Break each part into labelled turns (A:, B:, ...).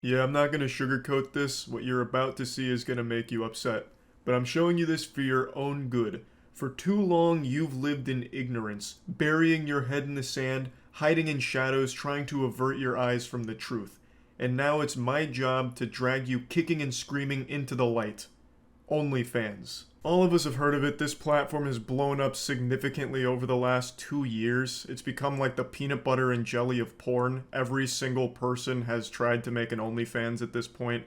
A: Yeah, I'm not going to sugarcoat this. What you're about to see is going to make you upset. But I'm showing you this for your own good. For too long, you've lived in ignorance, burying your head in the sand, hiding in shadows, trying to avert your eyes from the truth. And now it's my job to drag you kicking and screaming into the light. OnlyFans. All of us have heard of it. This platform has blown up significantly over the last 2 years. It's become like the peanut butter and jelly of porn. Every single person has tried to make an OnlyFans at this point.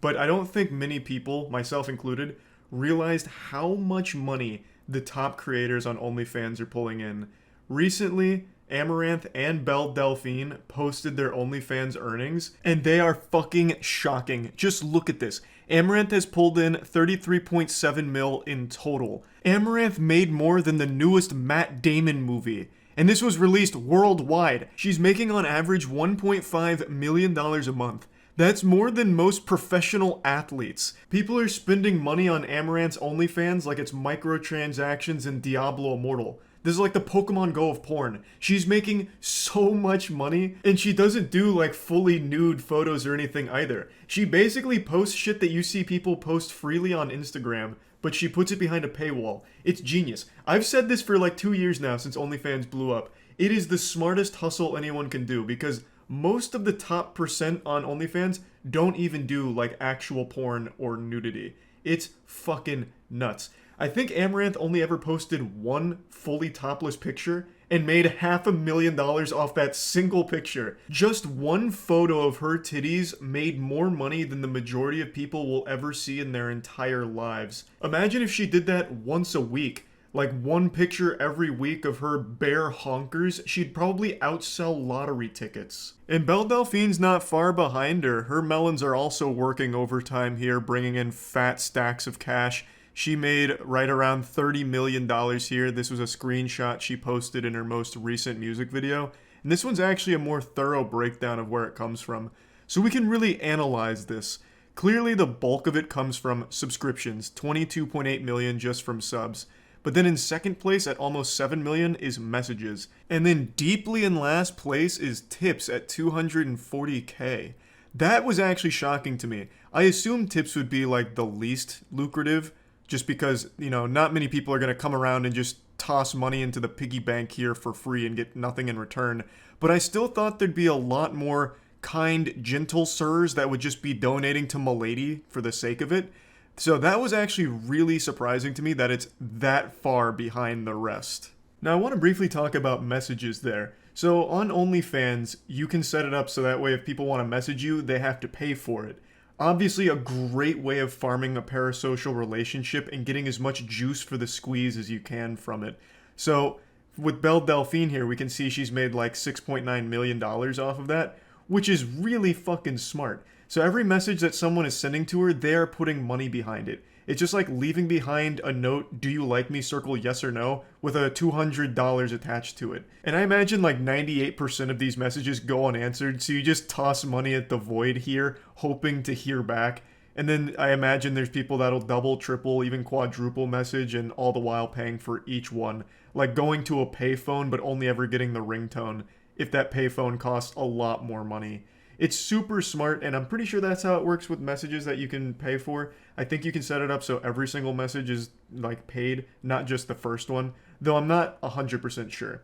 A: But I don't think many people, myself included, realized how much money the top creators on OnlyFans are pulling in. Recently, Amouranth and Belle Delphine posted their OnlyFans earnings, and they are fucking shocking. Just look at this. Amouranth has pulled in 33.7 mil in total. Amouranth made more than the newest Matt Damon movie. And this was released worldwide. She's making on average $1.5 million a month. That's more than most professional athletes. People are spending money on Amaranth's OnlyFans like it's microtransactions in Diablo Immortal. This is like the Pokemon Go of porn. She's making so much money, and she doesn't do like fully nude photos or anything either. She basically posts shit that you see people post freely on Instagram, but she puts it behind a paywall. It's genius. I've said this for like 2 years now since OnlyFans blew up. It is the smartest hustle anyone can do because most of the top percent on OnlyFans don't even do like actual porn or nudity. It's fucking nuts. I think Amouranth only ever posted one fully topless picture and made $500,000 off that single picture. Just one photo of her titties made more money than the majority of people will ever see in their entire lives. Imagine if she did that once a week. Like one picture every week of her bare honkers, she'd probably outsell lottery tickets. And Belle Delphine's not far behind her. Her melons are also working overtime here, bringing in fat stacks of cash. She made right around $30 million here. This was a screenshot she posted in her most recent music video. And this one's actually a more thorough breakdown of where it comes from. So we can really analyze this. Clearly the bulk of it comes from subscriptions, 22.8 million just from subs. But then in second place at almost 7 million is messages. And then deeply in last place is tips at 240k. That was actually shocking to me. I assumed tips would be like the least lucrative, just because, not many people are going to come around and just toss money into the piggy bank here for free and get nothing in return. But I still thought there'd be a lot more kind, gentle sirs that would just be donating to Milady for the sake of it. So that was actually really surprising to me that it's that far behind the rest. Now I want to briefly talk about messages there. So on OnlyFans, you can set it up so that way if people want to message you, they have to pay for it. Obviously a great way of farming a parasocial relationship and getting as much juice for the squeeze as you can from it. So with Belle Delphine here, we can see she's made like $6.9 million off of that, which is really fucking smart. So every message that someone is sending to her, they are putting money behind it. It's just like leaving behind a note, do you like me, circle yes or no, with a $200 attached to it. And I imagine like 98% of these messages go unanswered, so you just toss money at the void here, hoping to hear back. And then I imagine there's people that'll double, triple, even quadruple message, and all the while paying for each one. Like going to a payphone, but only ever getting the ringtone, if that payphone costs a lot more money. It's super smart, and I'm pretty sure that's how it works with messages that you can pay for. I think you can set it up so every single message is like paid, not just the first one, though I'm not 100% sure.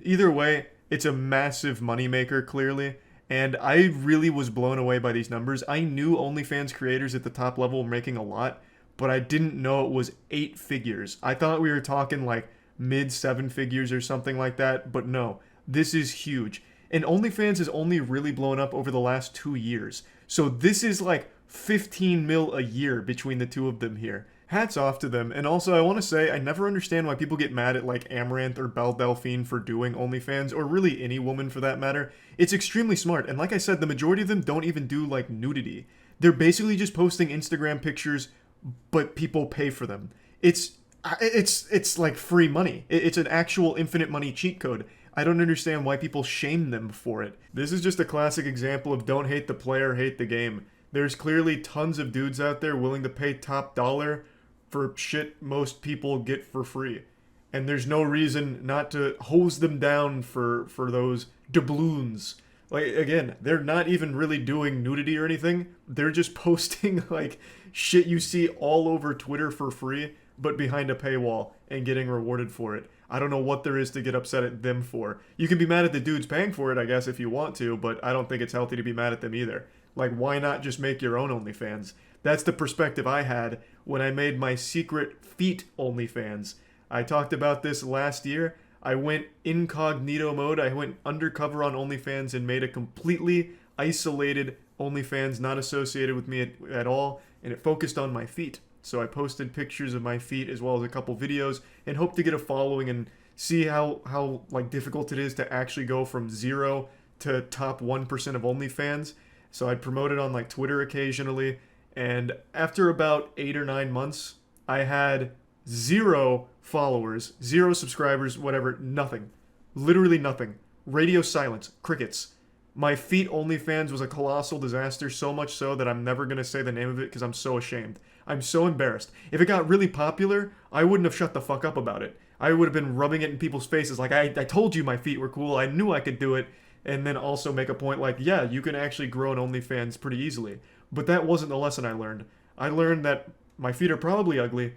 A: Either way, it's a massive moneymaker, clearly, and I really was blown away by these numbers. I knew OnlyFans creators at the top level were making a lot, but I didn't know it was 8 figures. I thought we were talking like mid 7 figures or something like that, but no, this is huge. And OnlyFans has only really blown up over the last 2 years. So this is like 15 mil a year between the two of them here. Hats off to them. And also I want to say I never understand why people get mad at like Amouranth or Belle Delphine for doing OnlyFans, or really any woman for that matter. It's extremely smart. And like I said, the majority of them don't even do like nudity. They're basically just posting Instagram pictures, but people pay for them. It's like free money. It's an actual infinite money cheat code. I don't understand why people shame them for it. This is just a classic example of don't hate the player, hate the game. There's clearly tons of dudes out there willing to pay top dollar for shit most people get for free. And there's no reason not to hose them down for those doubloons. Like, again, they're not even really doing nudity or anything. They're just posting, like, shit you see all over Twitter for free, but behind a paywall and getting rewarded for it. I don't know what there is to get upset at them for. You can be mad at the dudes paying for it, I guess, if you want to, but I don't think it's healthy to be mad at them either. Like, why not just make your own OnlyFans? That's the perspective I had when I made my secret feet OnlyFans. I talked about this last year. I went incognito mode. I went undercover on OnlyFans and made a completely isolated OnlyFans, not associated with me at all, and it focused on my feet. So I posted pictures of my feet as well as a couple videos and hope to get a following and see how like difficult it is to actually go from 0 to top 1% of OnlyFans. So I'd promote it on like Twitter occasionally, and after about 8 or 9 months, I had 0 followers, 0 subscribers, whatever, nothing. Literally nothing. Radio silence, crickets. My feet OnlyFans was a colossal disaster, so much so that I'm never going to say the name of it because I'm so ashamed. I'm so embarrassed. If it got really popular, I wouldn't have shut the fuck up about it. I would have been rubbing it in people's faces like, I told you my feet were cool, I knew I could do it, and then also make a point like, yeah, you can actually grow an OnlyFans pretty easily. But that wasn't the lesson I learned. I learned that my feet are probably ugly,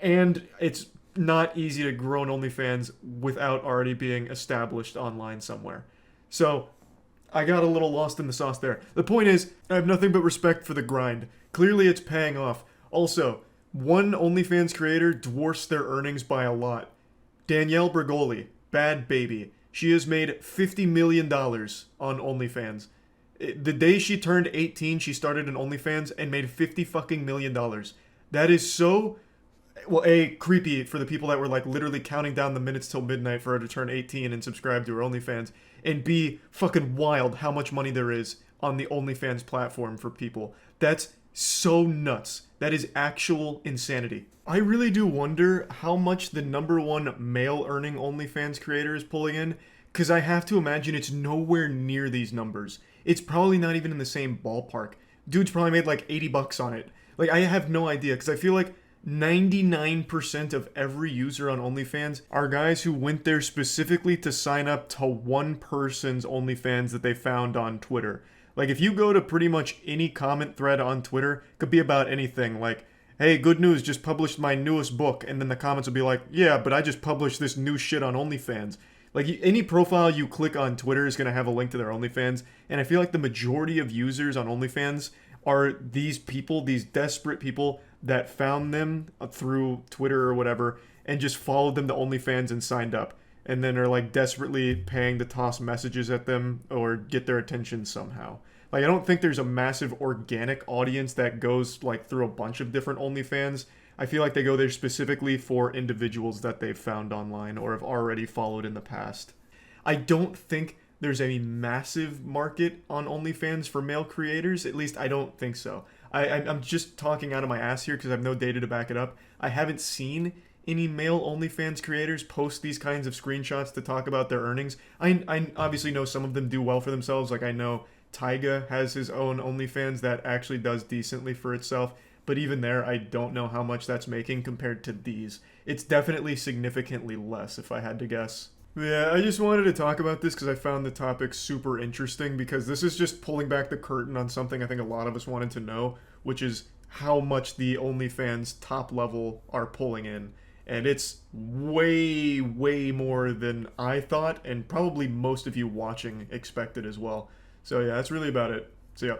A: and it's not easy to grow an OnlyFans without already being established online somewhere. So, I got a little lost in the sauce there. The point is, I have nothing but respect for the grind. Clearly it's paying off. Also, one OnlyFans creator dwarfs their earnings by a lot. Danielle Bergoli, Bad Baby. She has made $50 million on OnlyFans. The day she turned 18, she started an OnlyFans and made $50 fucking million. That is so, well, A, creepy for the people that were like literally counting down the minutes till midnight for her to turn 18 and subscribe to her OnlyFans. And B, fucking wild how much money there is on the OnlyFans platform for people. That's so nuts. That is actual insanity. I really do wonder how much the #1 male earning OnlyFans creator is pulling in, because I have to imagine it's nowhere near these numbers. It's probably not even in the same ballpark. Dude's probably made like $80 on it. Like, I have no idea, because I feel like 99% of every user on OnlyFans are guys who went there specifically to sign up to one person's OnlyFans that they found on Twitter. Like, if you go to pretty much any comment thread on Twitter, could be about anything, like, hey, good news, just published my newest book, and then the comments will be like, yeah, but I just published this new shit on OnlyFans. Like, any profile you click on Twitter is going to have a link to their OnlyFans, and I feel like the majority of users on OnlyFans are these people, these desperate people that found them through Twitter or whatever, and just followed them to OnlyFans and signed up, and then are like desperately paying to toss messages at them or get their attention somehow. Like, I don't think there's a massive organic audience that goes like through a bunch of different OnlyFans. I feel like they go there specifically for individuals that they've found online or have already followed in the past. I don't think there's any massive market on OnlyFans for male creators. At least I don't think so. I'm just talking out of my ass here because I have no data to back it up. I haven't seen any male OnlyFans creators post these kinds of screenshots to talk about their earnings. I obviously know some of them do well for themselves. Like, I know Tyga has his own OnlyFans that actually does decently for itself. But even there, I don't know how much that's making compared to these. It's definitely significantly less, if I had to guess. Yeah, I just wanted to talk about this because I found the topic super interesting, because this is just pulling back the curtain on something I think a lot of us wanted to know, which is how much the OnlyFans top level are pulling in. And it's way, way more than I thought, and probably most of you watching expected as well. So yeah, that's really about it. See ya.